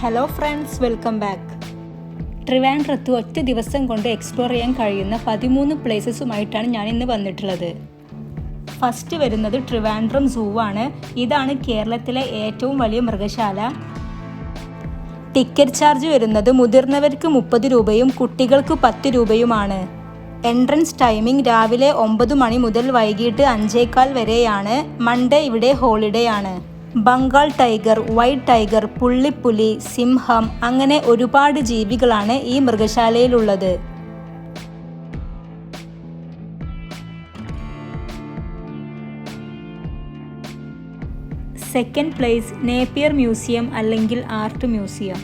Hello friends, welcome back. ട്രിവാൻഡ്രത്ത് ഒറ്റ ദിവസം കൊണ്ട് എക്സ്പ്ലോർ ചെയ്യാൻ കഴിയുന്ന 13 പ്ലേസസുമായിട്ടാണ് ഞാൻ ഇന്ന് വന്നിട്ടുള്ളത്. ഫസ്റ്റ് വരുന്നത് ട്രിവാൻഡ്രം സൂ ആണ്. ഇതാണ് കേരളത്തിലെ ഏറ്റവും വലിയ മൃഗശാല. ടിക്കറ്റ് ചാർജ് വരുന്നത് മുതിർന്നവർക്ക് 30 രൂപയും കുട്ടികൾക്ക് 10 രൂപയുമാണ്. എൻട്രൻസ് ടൈമിംഗ് രാവിലെ 9 മണി മുതൽ വൈകിട്ട് 5:15 വരെയാണ്. മൺഡേ ഇവിടെ ഹോളിഡേ ആണ്. ബംഗാൾ ടൈഗർ, വൈറ്റ് ടൈഗർ, പുള്ളിപ്പുലി, സിംഹം അങ്ങനെ ഒരുപാട് ജീവികളാണ് ഈ മൃഗശാലയിലുള്ളത്. സെക്കൻഡ് പ്ലേസ് നേപ്പിയർ മ്യൂസിയം അല്ലെങ്കിൽ ആർട്ട് മ്യൂസിയം.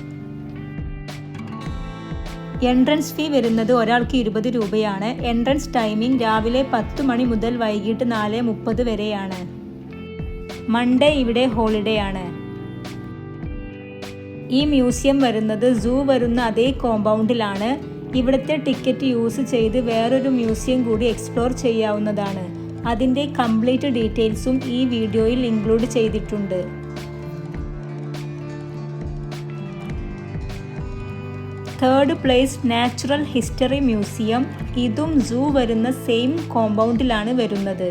എൻട്രൻസ് ഫീ വരുന്നത് ഒരാൾക്ക് 20 രൂപയാണ്. എൻട്രൻസ് ടൈമിംഗ് രാവിലെ 10 മണി മുതൽ വൈകിട്ട് 4:30 വരെയാണ്. മൺഡേ ഇവിടെ ഹോളിഡേ ആണ്. ഈ മ്യൂസിയം വരുന്നത് സൂ വരുന്ന അതേ കോമ്പൗണ്ടിലാണ്. ഇവിടുത്തെ ടിക്കറ്റ് യൂസ് ചെയ്ത് വേറൊരു മ്യൂസിയം കൂടി എക്സ്പ്ലോർ ചെയ്യാവുന്നതാണ്. അതിൻ്റെ കംപ്ലീറ്റ് ഡീറ്റെയിൽസും ഈ വീഡിയോയിൽ ഇൻക്ലൂഡ് ചെയ്തിട്ടുണ്ട്. Third place natural history museum. ഇതും സൂ വരുന്ന സെയിം കോമ്പൗണ്ടിലാണ് വരുന്നത്.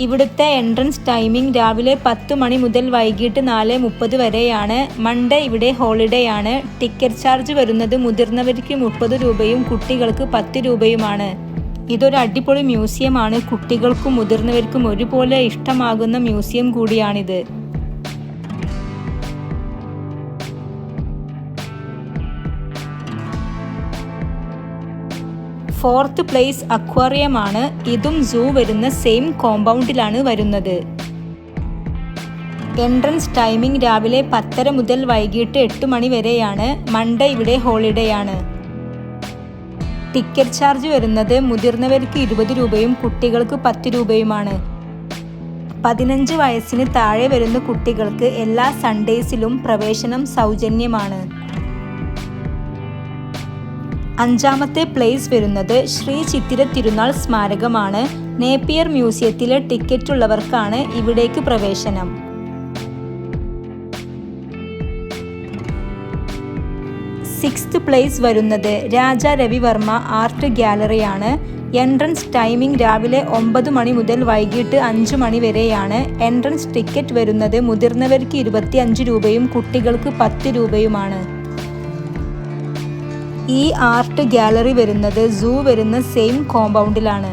ഇവിടുത്തെ എൻട്രൻസ് ടൈമിംഗ് രാവിലെ 10 മണി മുതൽ വൈകിട്ട് 4:30 വരെയാണ്. മൺഡേ ഇവിടെ ഹോളിഡേ ആണ്. ടിക്കറ്റ് ചാർജ് വരുന്നത് മുതിർന്നവർക്ക് 30 രൂപയും കുട്ടികൾക്ക് 10 രൂപയുമാണ്. ഇതൊരു അടിപൊളി മ്യൂസിയമാണ്. കുട്ടികൾക്കും മുതിർന്നവർക്കും ഒരുപോലെ ഇഷ്ടമാകുന്ന മ്യൂസിയം കൂടിയാണിത്. ഫോർത്ത് പ്ലേസ് അക്വേറിയം ആണ്. ഇതും സൂ വരുന്ന സെയിം കോമ്പൗണ്ടിലാണ് വരുന്നത്. എൻട്രൻസ് ടൈമിംഗ് രാവിലെ 10:30 മുതൽ വൈകിട്ട് 8 മണി വരെയാണ്. മൺഡേ ഇവിടെ ഹോളിഡേ ആണ്. ടിക്കറ്റ് ചാർജ് വരുന്നത് മുതിർന്നവർക്ക് 20 രൂപയും കുട്ടികൾക്ക് 10 രൂപയുമാണ്. 15 വയസ്സിന് താഴെ വരുന്ന കുട്ടികൾക്ക് എല്ലാ സൺഡേസിലും പ്രവേശനം സൗജന്യമാണ്. അഞ്ചാമത്തെ പ്ലേസ് വരുന്നത് ശ്രീ ചിത്തിര തിരുനാൾ സ്മാരകമാണ്. നേപ്പിയർ മ്യൂസിയത്തിലെ ടിക്കറ്റ് ഉള്ളവർക്കാണ് ഇവിടേക്ക് പ്രവേശനം. സിക്സ്ത് പ്ലേസ് വരുന്നത് രാജാ രവിവർമ്മ ആർട്ട് ഗ്യാലറിയാണ്. എൻട്രൻസ് ടൈമിംഗ് രാവിലെ 9 മണി മുതൽ വൈകിട്ട് 5 മണി വരെയാണ്. എൻട്രൻസ് ടിക്കറ്റ് വരുന്നത് മുതിർന്നവർക്ക് 25 രൂപയും കുട്ടികൾക്ക് 10 രൂപയുമാണ്. ഈ ആർട്ട് ഗാലറി വരുന്നത് സൂ വരുന്ന സെയിം കോമ്പൗണ്ടിലാണ്.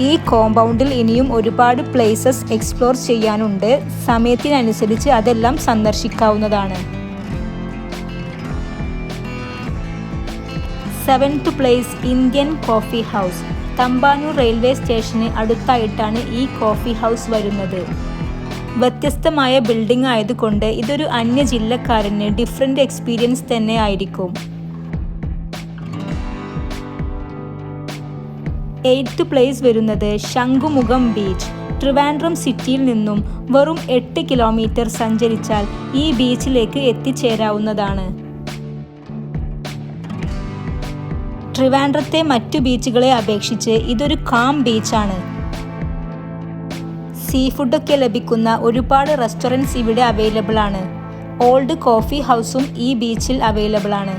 ഈ കോമ്പൗണ്ടിൽ ഇനിയും ഒരുപാട് പ്ലേസസ് എക്സ്പ്ലോർ ചെയ്യാനുണ്ട്. സമയത്തിനനുസരിച്ച് അതെല്ലാം സന്ദർശിക്കാവുന്നതാണ്. Seventh place Indian coffee house. Thampanoor railway സ്റ്റേഷന് അടുത്തായിട്ടാണ് ഈ കോഫി ഹൗസ് വരുന്നത്. വ്യത്യസ്തമായ ബിൽഡിംഗ് ആയതുകൊണ്ട് ഇതൊരു അന്യ ജില്ലക്കാരന് ഡിഫറെൻ്റ് എക്സ്പീരിയൻസ് തന്നെ ആയിരിക്കും. എയ്ത്ത് പ്ലേസ് വരുന്നത് ശംഖുമുഖം ബീച്ച്. ട്രിവാൻഡ്രം സിറ്റിയിൽ നിന്നും വെറും 8 കിലോമീറ്റർ സഞ്ചരിച്ചാൽ ഈ ബീച്ചിലേക്ക് എത്തിച്ചേരാവുന്നതാണ്. ട്രിവാൻഡ്രത്തെ മറ്റു ബീച്ചുകളെ അപേക്ഷിച്ച് ഇതൊരു കാം ബീച്ചാണ്. സീ ഫുഡൊക്കെ ലഭിക്കുന്ന ഒരുപാട് റെസ്റ്റോറൻറ്റ്സ് ഇവിടെ അവൈലബിൾ ആണ്. ഓൾഡ് കോഫി ഹൗസും ഈ ബീച്ചിൽ അവൈലബിൾ ആണ്.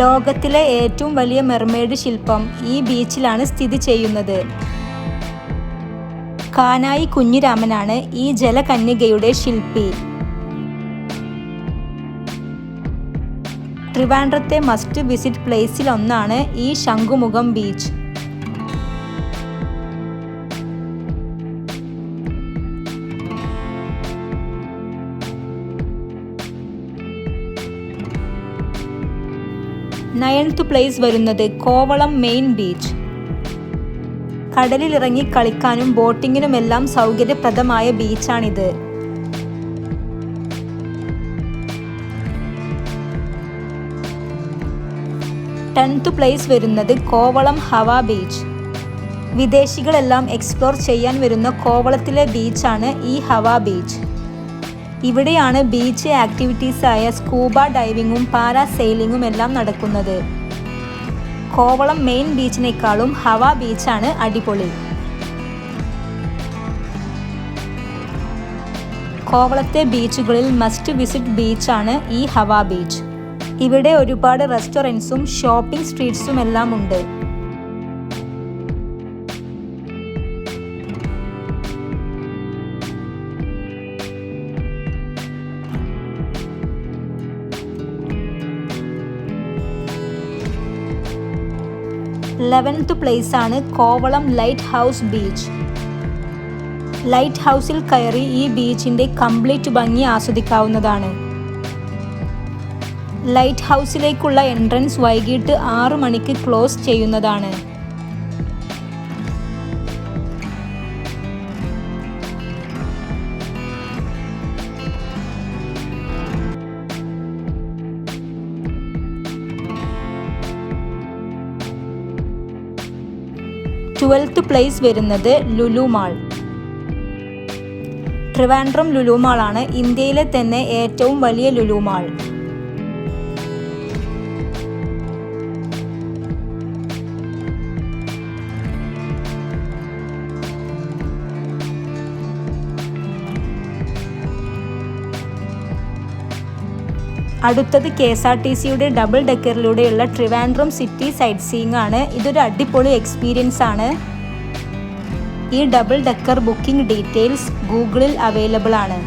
ലോകത്തിലെ ഏറ്റവും വലിയ മെർമെയ്ഡ് ശില്പം ഈ ബീച്ചിലാണ് സ്ഥിതി ചെയ്യുന്നത്. കാനായി കുഞ്ഞിരാമനാണ് ഈ ജലകന്യകയുടെ ശില്പി. ട്രിവാൻഡ്രത്തെ മസ്റ്റ് വിസിറ്റ് പ്ലേസിൽ ഒന്നാണ് ഈ ശംഖുമുഖം ബീച്ച്. നയൻത്ത് പ്ലേസ് വരുന്നത് കോവളം മെയിൻ ബീച്ച്. കടലിലിറങ്ങി കളിക്കാനും ബോട്ടിങ്ങിനുമെല്ലാം സൗകര്യപ്രദമായ ബീച്ചാണിത്. ടെൻത്ത് പ്ലേസ് വരുന്നത് കോവളം ഹവ ബീച്ച്. വിദേശികളെല്ലാം എക്സ്പ്ലോർ ചെയ്യാൻ വരുന്ന കോവളത്തിലെ ബീച്ചാണ് ഈ ഹവ ബീച്ച്. ഇവിടെയാണ് ബീച്ച് ആക്ടിവിറ്റീസായ സ്കൂബ ഡൈവിങ്ങും പാരാസെയിലിങ്ങും എല്ലാം നടക്കുന്നത്. കോവളം മെയിൻ ബീച്ചിനേക്കാളും ഹവ ബീച്ചാണ് അടിപൊളി. കോവളത്തെ ബീച്ചുകളിൽ മസ്റ്റ് വിസിറ്റ് ബീച്ചാണ് ഈ ഹവ ബീച്ച്. ഇവിടെ ഒരുപാട് റെസ്റ്റോറൻറ്റ്സും ഷോപ്പിംഗ് സ്ട്രീറ്റ്സും എല്ലാം ഉണ്ട്. ലെവൻത്ത് പ്ലേസ് ആണ് Kovalam light house beach. Light ഹൗസിൽ കയറി ഈ ബീച്ചിന്റെ കംപ്ലീറ്റ് ഭംഗി ആസ്വദിക്കാവുന്നതാണ്. ലൈറ്റ് ഹൗസിലേക്കുള്ള എൻട്രൻസ് വൈകിട്ട് 6 മണിക്ക് ക്ലോസ് ചെയ്യുന്നതാണ്. ട്വൽത്ത് പ്ലേസ് വരുന്നത് ലുലു മാൾ. ട്രിവാൻഡ്രം ലുലു മാളാണ് ഇന്ത്യയിലെ തന്നെ ഏറ്റവും വലിയ ലുലു മാൾ. അടുത്തത് KSRTCയുടെ ഡബിൾ ഡെക്കറിലൂടെയുള്ള ട്രിവാൻഡ്രം സിറ്റി സൈറ്റ് സീയിങ് ആണ്. ഇതൊരു അടിപൊളി എക്സ്പീരിയൻസ് ആണ്. ഈ ഡബിൾ ഡെക്കർ ബുക്കിംഗ് ഡീറ്റെയിൽസ് ഗൂഗിളിൽ അവൈലബിൾ ആണ്.